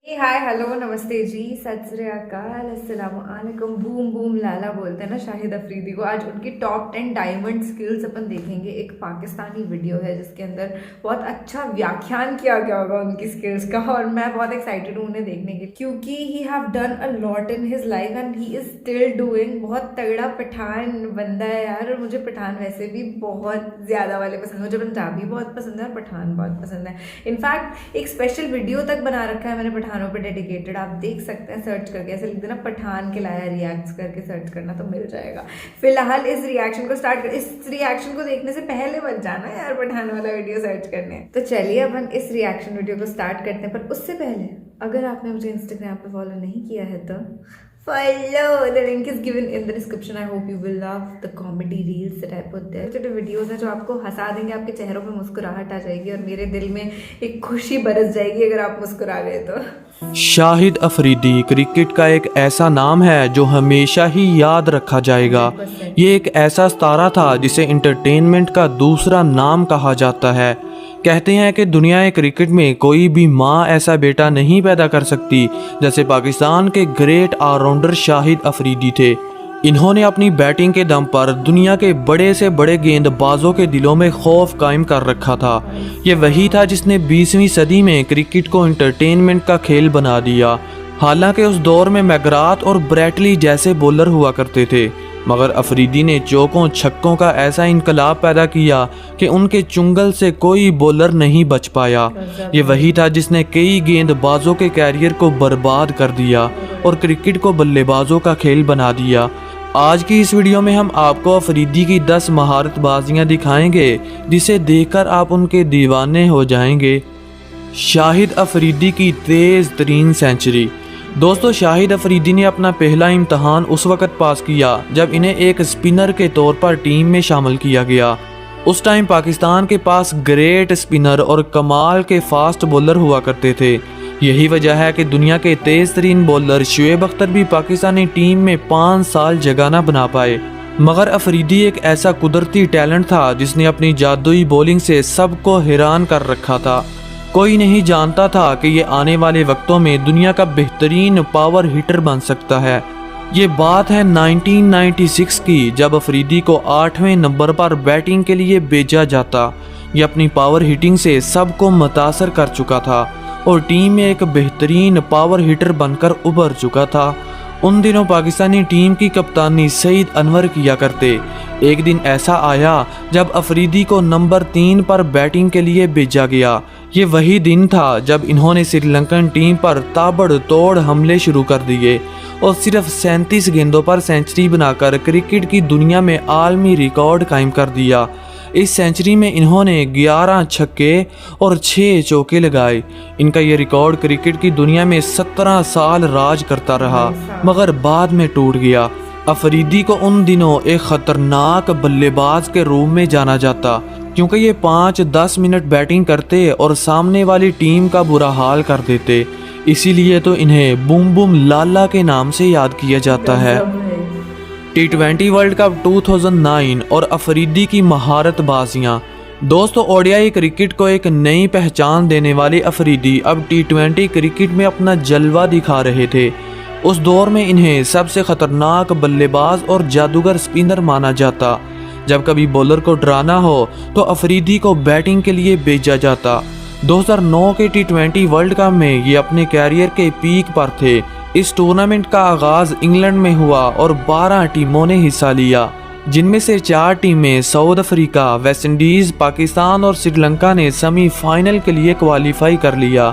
Hi hello नमस्ते जी, सत श्री अकाल, अस्सलाम वालेकुम। बूम बूम लाला बोलते हैं ना शाहिद अफरीदी को। आज उनकी टॉप 10 डायमंड स्किल्स अपन देखेंगे। एक पाकिस्तानी वीडियो है जिसके अंदर बहुत अच्छा व्याख्यान किया गया होगा उनकी स्किल्स का, और मैं बहुत एक्साइटेड हूँ उन्हें देखने के लिए, क्योंकि he have done a lot in his life and he is still doing. बहुत तगड़ा पठान बंदा है यार, और मुझे पठान वैसे भी बहुत ज़्यादा वाले पसंद है। मुझे पंजाबी बहुत पसंद है और पठान बहुत पसंद है। इनफैक्ट एक स्पेशल वीडियो तक बना रखा है मैंने पठान पे डेडिकेटेड, आप देख सकते हैं। सर्च करके ऐसे लिख देना पठान के लाया रिएक्ट्स करके सर्च करना तो मिल जाएगा। फिलहाल इस रिएक्शन को स्टार्ट कर, इस रिएक्शन को देखने से पहले मत जाना यार पठान वाला वीडियो सर्च करने। तो चलिए अपन इस रिएक्शन वीडियो को स्टार्ट करते हैं, पर उससे पहले अगर आपने मुझे इंस्टाग्राम पे फॉलो नहीं किया है तो follow, the link is given in the description. I hope you will love the comedy reels that I put there. छोटे वीडियोस हैं जो आपको हंसा देंगे, आपके चेहरों पे मुस्कुराहट आ जाएगी और मेरे दिल में एक खुशी बरस जाएगी अगर आप मुस्कुरा गए तो। शाहिद अफरीदी क्रिकेट का एक ऐसा नाम है जो हमेशा ही याद रखा जाएगा। ये एक ऐसा सितारा था जिसे इंटरटेनमेंट का दूसरा नाम कहा जाता है। कहते हैं कि दुनिया क्रिकेट में कोई भी माँ ऐसा बेटा नहीं पैदा कर सकती जैसे पाकिस्तान के ग्रेट ऑलराउंडर शाहिद अफरीदी थे। इन्होंने अपनी बैटिंग के दम पर दुनिया के बड़े से बड़े गेंदबाजों के दिलों में खौफ कायम कर रखा था। ये वही था जिसने 20वीं सदी में क्रिकेट को एंटरटेनमेंट का खेल बना दिया। हालांकि उस दौर में मैकग्राथ और ब्रैटली जैसे बॉलर हुआ करते थे, मगर अफरीदी ने चौकों छक्कों का ऐसा इनकलाब पैदा किया कि उनके चुंगल से कोई बॉलर नहीं बच पाया। ये वही था जिसने कई गेंदबाजों के कैरियर को बर्बाद कर दिया और क्रिकेट को बल्लेबाजों का खेल बना दिया। आज की इस वीडियो में हम आपको अफरीदी की 10 महारतबाजियां दिखाएंगे जिसे देखकर आप उनके दीवाने हो जाएंगे। शाहिद अफरीदी की तेज़ तरीन सेंचुरी। दोस्तों, शाहिद अफरीदी ने अपना पहला इम्तहान उस वक़्त पास किया जब इन्हें एक स्पिनर के तौर पर टीम में शामिल किया गया। उस टाइम पाकिस्तान के पास ग्रेट स्पिनर और कमाल के फास्ट बॉलर हुआ करते थे। यही वजह है कि दुनिया के तेज़ तरीन बॉलर शुएब अख्तर भी पाकिस्तानी टीम में 5 साल जगह न बना पाए। मगर अफरीदी एक ऐसा कुदरती टैलेंट था जिसने अपनी जादुई बॉलिंग से सबको हैरान कर रखा था। कोई नहीं जानता था कि ये आने वाले वक्तों में दुनिया का बेहतरीन पावर हिटर बन सकता है। ये बात है 1996 की, जब अफरीदी को 8वें नंबर पर बैटिंग के लिए भेजा जाता। ये अपनी पावर हिटिंग से सबको मुतासर कर चुका था और टीम में एक बेहतरीन पावर हिटर बनकर उभर चुका था। उन दिनों पाकिस्तानी टीम की कप्तानी सईद अनवर किया करते। एक दिन ऐसा आया जब अफरीदी को नंबर 3 पर बैटिंग के लिए भेजा गया। ये वही दिन था जब इन्होंने श्रीलंकन टीम पर ताबड़तोड़ हमले शुरू कर दिए और सिर्फ 37 गेंदों पर सेंचुरी बनाकर क्रिकेट की दुनिया में आलमी रिकॉर्ड कायम कर दिया। इस सेंचुरी में इन्होंने 11 छक्के और 6 चौके लगाए। इनका ये रिकॉर्ड क्रिकेट की दुनिया में 17 साल राज करता रहा, मगर बाद में टूट गया। अफरीदी को उन दिनों एक खतरनाक बल्लेबाज के रूप में जाना जाता, क्योंकि ये 5-10 मिनट बैटिंग करते और सामने वाली टीम का बुरा हाल कर देते। इसीलिए तो इन्हें बूम बूम लाला के नाम से याद किया जाता है। T20 वर्ल्ड कप 2009 और अफरीदी की महारतबाजियां। दोस्तों, ओडीआई क्रिकेट को एक नई पहचान देने वाले अफरीदी अब T20 क्रिकेट में अपना जलवा दिखा रहे थे। उस दौर में इन्हें सबसे खतरनाक बल्लेबाज और जादूगर स्पिनर माना जाता। जब कभी बॉलर को डराना हो तो अफरीदी को बैटिंग के लिए भेजा जाता। 2009 के T20 वर्ल्ड कप में ये अपने कैरियर के पीक पर थे। इस टूर्नामेंट का आगाज इंग्लैंड में हुआ और 12 टीमों ने हिस्सा लिया, जिनमें से 4 टीमें south Africa, West Indies, Pakistan और श्रीलंका ने सेमीफाइनल के लिए क्वालिफाई कर लिया।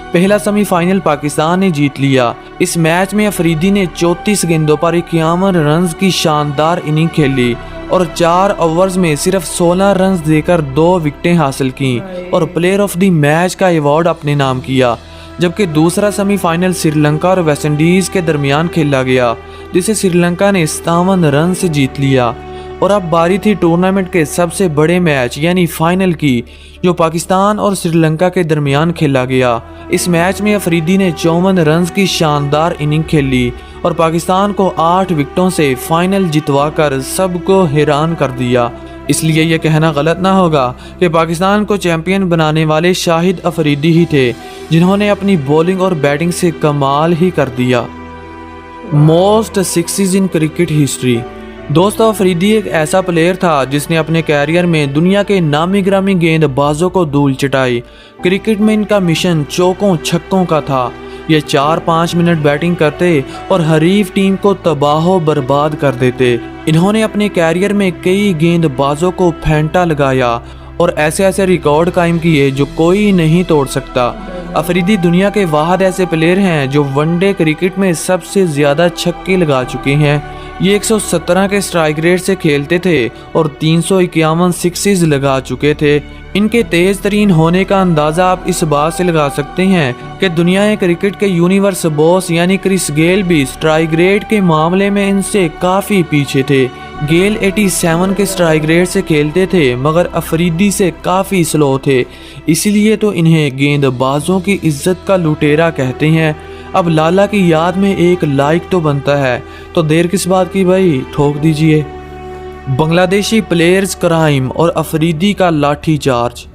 पहला सेमीफाइनल पाकिस्तान ने जीत लिया। इस मैच में अफरीदी ने 34 गेंदों पर 51 रन की शानदार इनिंग खेली और 4 ओवर्स में सिर्फ 16 रन देकर 2 विकेटें हासिल की और प्लेयर ऑफ द मैच का अवार्ड अपने नाम किया। जबकि दूसरा सेमीफाइनल श्रीलंका और वेस्ट इंडीज के दरमियान खेला गया, जिसे श्रीलंका ने 57 रन से जीत लिया। और अब बारी थी टूर्नामेंट के सबसे बड़े मैच यानी फाइनल की, जो पाकिस्तान और श्रीलंका के दरमियान खेला गया। इस मैच में अफरीदी ने 54 रन की शानदार इनिंग खेली और पाकिस्तान को 8 विकेटों से फाइनल जितवाकर सबको हैरान कर दिया। इसलिए ये कहना गलत ना होगा कि पाकिस्तान को चैंपियन बनाने वाले शाहिद अफरीदी ही थे, जिन्होंने अपनी बॉलिंग और बैटिंग से कमाल ही कर दिया। Most sixes in cricket history. दोस्तों, अफरीदी एक ऐसा प्लेयर था जिसने अपने कैरियर में दुनिया के नामी गिरामी गेंदबाजों को धूल चटाई। क्रिकेट में इनका मिशन चौकों छक्कों का था। ये 4-5 मिनट बैटिंग करते और हरीफ टीम को तबाह बर्बाद कर देते। इन्होंने अपने कैरियर में कई गेंदबाजों को फेंटा लगाया और ऐसे ऐसे रिकॉर्ड कायम किए जो कोई नहीं तोड़ सकता। अफरीदी दुनिया के वाहिद ऐसे प्लेयर हैं जो वनडे क्रिकेट में सबसे ज़्यादा छक्के लगा चुके हैं। ये 117 के स्ट्राइक रेट से खेलते थे और 351 सिक्सेस लगा चुके थे। इनके तेज तरीन होने का अंदाज़ा आप इस बात से लगा सकते हैं कि दुनिया क्रिकेट के यूनिवर्स बॉस यानी क्रिस गेल भी स्ट्राइक रेट के मामले में इनसे काफ़ी पीछे थे। गेल 87 के स्ट्राइक रेट से खेलते थे मगर अफरीदी से काफ़ी स्लो थे, इसलिए तो इन्हें गेंदबाजों की इज्जत का लुटेरा कहते हैं। अब लाला की याद में एक लाइक तो बनता है, तो देर किस बात की भाई, ठोक दीजिए। बांग्लादेशी प्लेयर्स क्राइम और अफरीदी का लाठी चार्ज।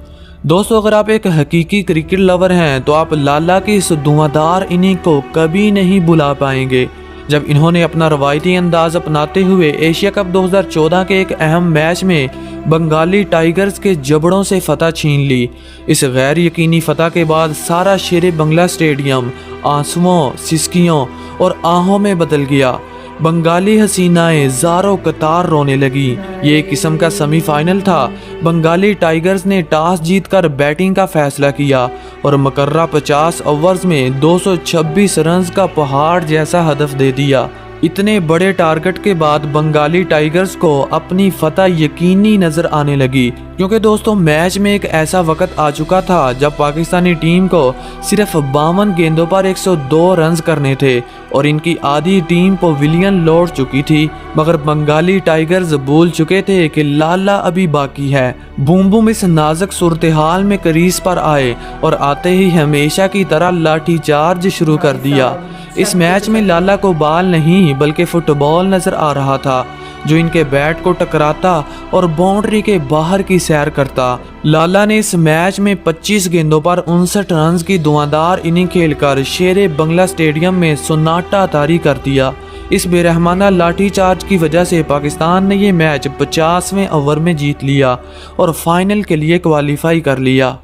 दोस्तों, अगर आप एक हकीकी क्रिकेट लवर हैं तो आप लाला की इस धुआंधार इनिंग को कभी नहीं भुला पाएंगे, जब इन्होंने अपना रवायती अंदाज अपनाते हुए एशिया कप 2014 के एक अहम मैच में बंगाली टाइगर्स के जबड़ों से फतह छीन ली। इस गैर यकीनी फतह के बाद सारा शेरे बंगला स्टेडियम आंसुओं, सिसकियों और आहों में बदल गया। बंगाली हसीनाएं ज़ारों कतार रोने लगी। ये एक किस्म का सेमीफाइनल था। बंगाली टाइगर्स ने टॉस जीतकर बैटिंग का फैसला किया और मुकर्रा 50 ओवर्स में 226 रन का पहाड़ जैसा हदफ दे दिया। इतने बड़े टारगेट के बाद बंगाली टाइगर्स को अपनी फतह यकीनी नजर आने लगी, क्योंकि दोस्तों मैच में एक ऐसा वक्त आ चुका था जब पाकिस्तानी टीम को सिर्फ 52 गेंदों पर 102 रन करने थे और इनकी आधी टीम पवेलियन लौट चुकी थी। मगर बंगाली टाइगर्स भूल चुके थे कि लाला अभी बाकी है। बूम बूम इस नाजुक सूरत हाल में क्रीज पर आए और आते ही हमेशा की तरह लाठीचार्ज शुरू कर दिया। इस मैच में लाला को बॉल नहीं बल्कि फुटबॉल नजर आ रहा था, जो इनके बैट को टकराता और बाउंड्री के बाहर की सैर करता। लाला ने इस मैच में 25 गेंदों पर 59 रन की धुआंधार इनिंग खेलकर शेरे बंगला स्टेडियम में सन्नाटा तारी कर दिया। इस बेरहमाना लाठीचार्ज की वजह से पाकिस्तान ने ये मैच 50वें ओवर में जीत लिया और फाइनल के लिए क्वालिफाई कर लिया।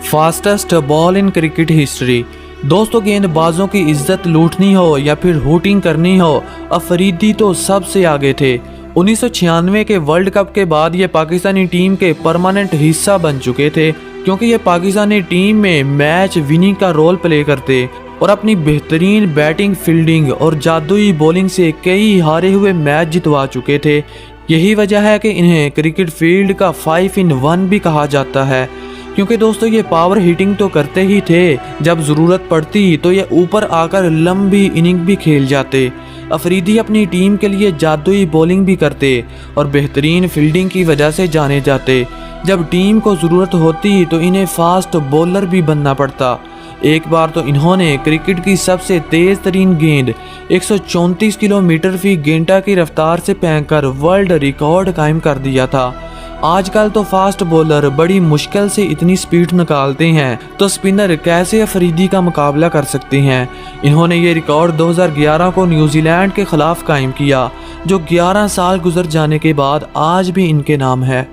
Fastest ball in cricket history. दोस्तों, गेंदबाजों की इज्जत लूटनी हो या फिर हुटिंग करनी हो, अफरीदी तो सबसे आगे थे। 1996 के वर्ल्ड कप के बाद ये पाकिस्तानी टीम के परमानेंट हिस्सा बन चुके थे, क्योंकि ये पाकिस्तानी टीम में मैच विनिंग का रोल प्ले करते और अपनी बेहतरीन बैटिंग, फील्डिंग और जादुई बॉलिंग से कई हारे हुए मैच जितवा चुके थे। यही वजह है कि इन्हें क्रिकेट फील्ड का 5 in 1 भी कहा जाता है, क्योंकि दोस्तों ये पावर हिटिंग तो करते ही थे, जब ज़रूरत पड़ती तो ये ऊपर आकर लंबी इनिंग भी खेल जाते। अफरीदी अपनी टीम के लिए जादुई बॉलिंग भी करते और बेहतरीन फील्डिंग की वजह से जाने जाते। जब टीम को ज़रूरत होती तो इन्हें फास्ट बॉलर भी बनना पड़ता। एक बार तो इन्होंने क्रिकेट की सबसे तेज़ तरीन गेंद 134 किलोमीटर फी घंटा की रफ्तार से फेंककर वर्ल्ड रिकॉर्ड कायम कर दिया था। आजकल तो फास्ट बॉलर बड़ी मुश्किल से इतनी स्पीड निकालते हैं, तो स्पिनर कैसे अफरीदी का मुकाबला कर सकते हैं। इन्होंने ये रिकॉर्ड 2011 को न्यूजीलैंड के खिलाफ कायम किया, जो 11 साल गुजर जाने के बाद आज भी इनके नाम है।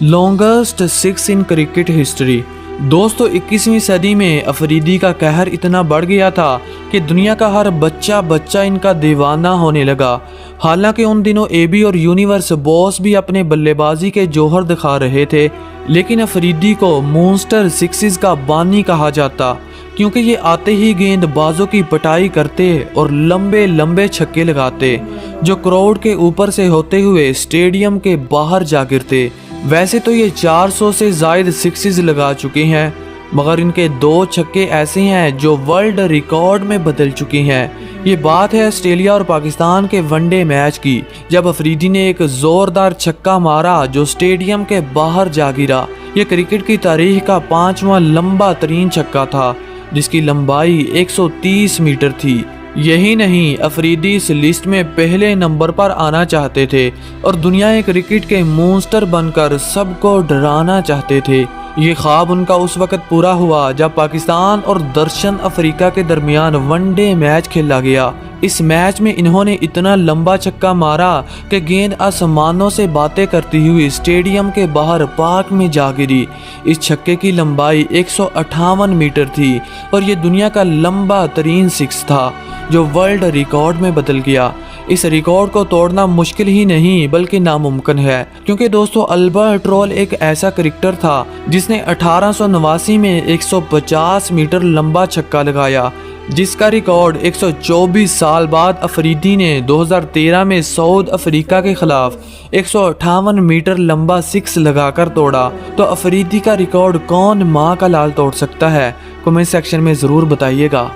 Longest 6 in cricket history. दोस्तों, 21वीं सदी में अफरीदी का कहर इतना बढ़ गया था कि दुनिया का हर बच्चा इनका दीवाना होने लगा। हालांकि उन दिनों एबी और यूनिवर्स बॉस भी अपने बल्लेबाजी के जौहर दिखा रहे थे, लेकिन अफरीदी को मॉन्स्टर सिक्सेस का बानी कहा जाता, क्योंकि ये आते ही गेंदबाजों की पिटाई करते और लंबे लंबे छक्के लगाते, जो क्राउड के ऊपर से होते हुए स्टेडियम के बाहर जा गिरते। वैसे तो ये 400 से ज़ायद सिक्सेस लगा चुके हैं, मगर इनके 2 छक्के ऐसे हैं जो वर्ल्ड रिकॉर्ड में बदल चुके हैं। ये बात है ऑस्ट्रेलिया और पाकिस्तान के वनडे मैच की, जब अफरीदी ने एक ज़ोरदार छक्का मारा जो स्टेडियम के बाहर जा गिरा। ये क्रिकेट की तारीख का 5वां लंबा तरीन छक्का था, जिसकी लंबाई 130 मीटर थी। यही नहीं, अफरीदी इस लिस्ट में पहले नंबर पर आना चाहते थे और दुनिया क्रिकेट के मॉन्स्टर बनकर सबको डराना चाहते थे। ये ख्वाब उनका उस वक्त पूरा हुआ जब पाकिस्तान और दक्षिण अफ्रीका के दरमियान वनडे मैच खेला गया। इस मैच में इन्होंने इतना लंबा छक्का मारा कि गेंद आसमानों से बातें करती हुई स्टेडियम के बाहर पार्क में जा गिरी। इस छक्के की लंबाई 158 मीटर थी और ये दुनिया का लंबा तरीन सिक्स था जो वर्ल्ड रिकॉर्ड में बदल गया। इस रिकॉर्ड को तोड़ना मुश्किल ही नहीं बल्कि नामुमकिन है, क्योंकि दोस्तों अल्बर्ट रोल एक ऐसा क्रिकेटर था जिसने 1889 में 150 मीटर लंबा छक्का लगाया, जिसका रिकॉर्ड 124 साल बाद अफरीदी ने 2013 में साउथ अफ्रीका के खिलाफ 158 मीटर लंबा सिक्स लगाकर तोड़ा। तो अफरीदी का रिकॉर्ड कौन माँ का लाल तोड़ सकता है? कमेंट सेक्शन में ज़रूर बताइएगा।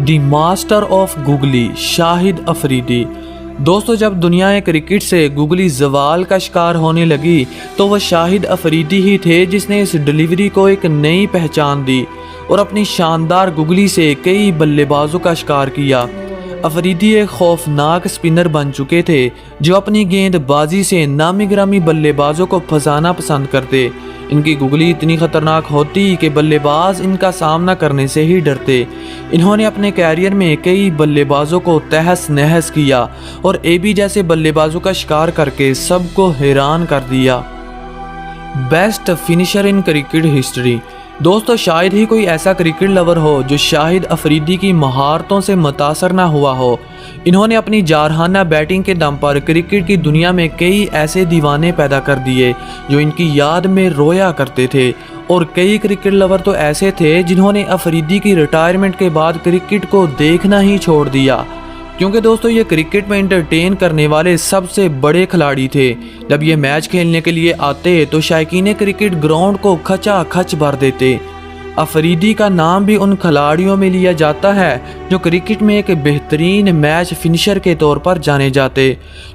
The master of googly Shahid Afridi. दोस्तों, जब दुनिया क्रिकेट से गुगली जवाल का शिकार होने लगी तो वह शाहिद अफरीदी ही थे जिसने इस डिलीवरी को एक नई पहचान दी और अपनी शानदार गुगली से कई बल्लेबाजों का शिकार किया। अफरीदी एक खौफनाक स्पिनर बन चुके थे जो अपनी गेंदबाजी से नामी गिरामी बल्लेबाजों को फंसाना पसंद करते। इनकी गुगली इतनी खतरनाक होती कि बल्लेबाज इनका सामना करने से ही डरते। इन्होंने अपने कैरियर में कई बल्लेबाजों को तहस नहस किया और एबी जैसे बल्लेबाजों का शिकार करके सबको हैरान कर दिया। Best finisher in cricket history. दोस्तों, शायद ही कोई ऐसा क्रिकेट लवर हो जो शाहिद अफरीदी की महारतों से मुतासर ना हुआ हो। इन्होंने अपनी जारहाना बैटिंग के दम पर क्रिकेट की दुनिया में कई ऐसे दीवाने पैदा कर दिए जो इनकी याद में रोया करते थे, और कई क्रिकेट लवर तो ऐसे थे जिन्होंने अफरीदी की रिटायरमेंट के बाद क्रिकेट को देखना ही छोड़ दिया, क्योंकि दोस्तों ये क्रिकेट में एंटरटेन करने वाले सबसे बड़े खिलाड़ी थे। जब ये मैच खेलने के लिए आते तो शायकीन क्रिकेट ग्राउंड को खचा खच भर देते। अफरीदी का नाम भी उन खिलाड़ियों में लिया जाता है जो क्रिकेट में एक बेहतरीन मैच फिनिशर के तौर पर जाने जाते,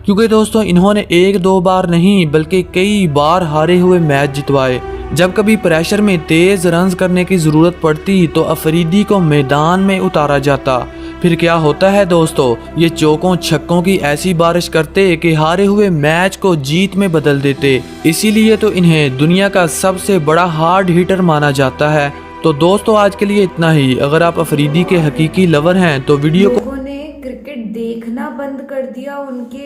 क्योंकि दोस्तों इन्होंने एक दो बार नहीं बल्कि कई बार हारे हुए मैच जितवाए। जब कभी प्रेशर में तेज़ रन्स करने की ज़रूरत पड़ती तो अफरीदी को मैदान में उतारा जाता। फिर क्या होता है दोस्तों, ये चौकों छक्कों की ऐसी बारिश करते कि हारे हुए मैच को जीत में बदल देते। इसीलिए तो इन्हें दुनिया का सबसे बड़ा हार्ड हिटर माना जाता है। तो दोस्तों आज के लिए इतना ही। अगर आप अफरीदी के हकीकी लवर हैं तो वीडियो को लोगों ने क्रिकेट देखना बंद कर दिया उनके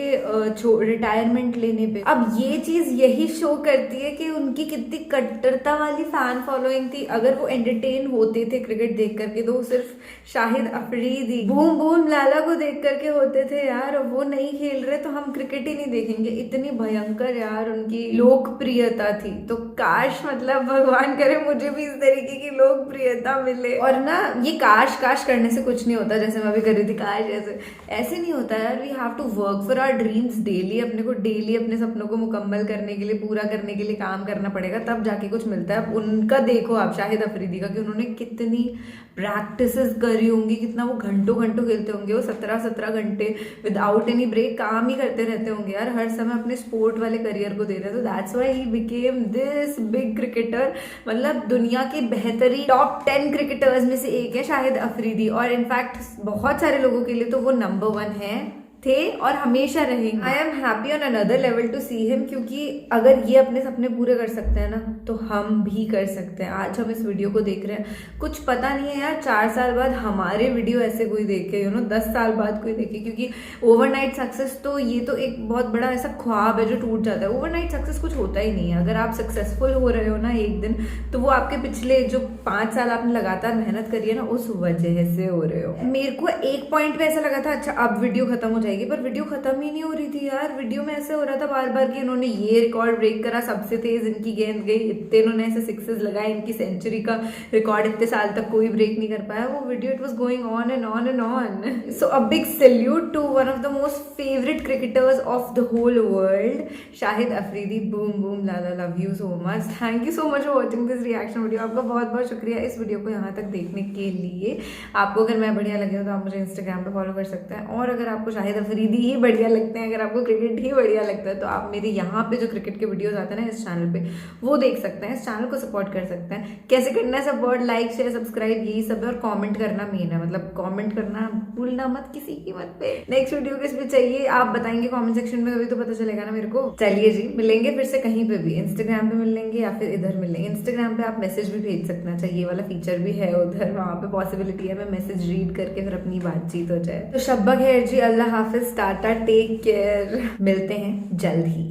रिटायरमेंट लेने पे। अब ये चीज यही शो करती है कि उनकी कितनी कट्टरता वाली फैन फॉलोइंग थी। अगर वो एंटरटेन होते थे क्रिकेट देख करके तो वो सिर्फ शाहिद अफरीदी बूम बूम लाला को देख करके होते थे यार। वो नहीं खेल रहे तो हम क्रिकेट ही नहीं देखेंगे। इतनी भयंकर यार उनकी लोकप्रियता थी। तो काश मतलब भगवान करे मुझे भी इस तरीके की लोकप्रियता मिले। और ना ये काश काश करने से कुछ नहीं होता, जैसे मैं भी कर रही थी काश ऐसे नहीं होता यार। We have to work for our dreams daily. अपने को डेली अपने सपनों को मुकम्मल करने के लिए, पूरा करने के लिए काम करना पड़ेगा, तब जाके कुछ मिलता है। अब उनका देखो आप शाहिद अफरीदी का कि उन्होंने कितनी प्रैक्टिसेस करी होंगी, कितना वो घंटों घंटों खेलते होंगे। वो 17 घंटे विदाउट एनी ब्रेक काम ही करते रहते होंगे यार, हर समय अपने स्पोर्ट वाले करियर को दे रहे हैं। तो that's why he became this big cricketer. मतलब दुनिया के बेहतरीन टॉप 10 क्रिकेटर्स में से एक है शाहिद अफरीदी। और इनफैक्ट बहुत सारे लोगों के लिए तो वो नंबर 1 थे और हमेशा रहेंगे। I am happy on another level to see him, क्योंकि अगर ये अपने सपने पूरे कर सकते हैं ना तो हम भी कर सकते हैं। आज हम इस वीडियो को देख रहे हैं, कुछ पता नहीं है यार 4 साल बाद हमारे वीडियो ऐसे कोई देखे, 10 साल बाद कोई देखे। क्योंकि ओवरनाइट सक्सेस तो ये तो एक बहुत बड़ा ऐसा ख्वाब है जो टूट जाता है। ओवरनाइट सक्सेस कुछ होता ही नहीं है। अगर आप सक्सेसफुल हो रहे हो ना एक दिन, तो वो आपके पिछले जो 5 साल आपने लगातार मेहनत करी है ना उस वजह से हो रहे हो। मेरे को एक पॉइंट पे ऐसा लगा था अच्छा अब वीडियो खत्म हो जाएगी, पर वीडियो खत्म ही नहीं हो रही थी यार। वीडियो में ऐसे हो रहा था बार बार कि इन्होंने ये रिकॉर्ड ब्रेक करा, सबसे तेज इनकी गेंद गई, इतने इन्होंने ऐसे सिक्सेस लगाए, इनकी सेंचुरी का रिकॉर्ड इतने साल तक कोई ब्रेक नहीं कर पाया। वो video it was going on and on and on. So a big salute to one of the most favourite cricketers of the whole world, Shahid Afridi. Boom boom Lala, love you so much. Thank you so much for watching this reaction video. आपका बहुत बहुत शुक्रिया इस video को यहाँ तक देखने के लिए। आपको अगर मैं बढ़िया लगे हो तो आप मुझे इंस्टाग्राम पे फॉलो कर सकते हैं। और अगर आपको शाहिद अफरीदी ही बढ़िया लगते हैं, अगर आपको क्रिकेट ही बढ़िया लगता है तो आप मेरे यहाँ पे जो क्रिकेट के वीडियोस आते हैं ना इस चैनल पे वो देख सकते हैं, इस चैनल को सपोर्ट कर सकते हैं। कैसे करना है सपोर्ट, लाइक शेयर सब्सक्राइब यही सब है, और कमेंट करना मेन है, मतलब कमेंट करना भूलना मत किसी कीमत पे। नेक्स्ट वीडियो किस पे चाहिए आप बताएंगे कमेंट सेक्शन में, अभी तो पता चलेगा ना मेरे को। चलिए जी, मिलेंगे फिर से कहीं पे भी, इंस्टाग्राम पे मिल लेंगे या फिर इधर मिल लेंगे। इंस्टाग्राम पे आप मैसेज भी भेज सकते हैं, अच्छा ये वाला फीचर भी है उधर, वहाँ पे पॉसिबिलिटी है मैं मैसेज रीड करके फिर अपनी बातचीत हो जाए। तो शब्बा खैर जी, अल्लाह हाफिज, टाटा, टेक केयर, मिलते हैं जल्द ही।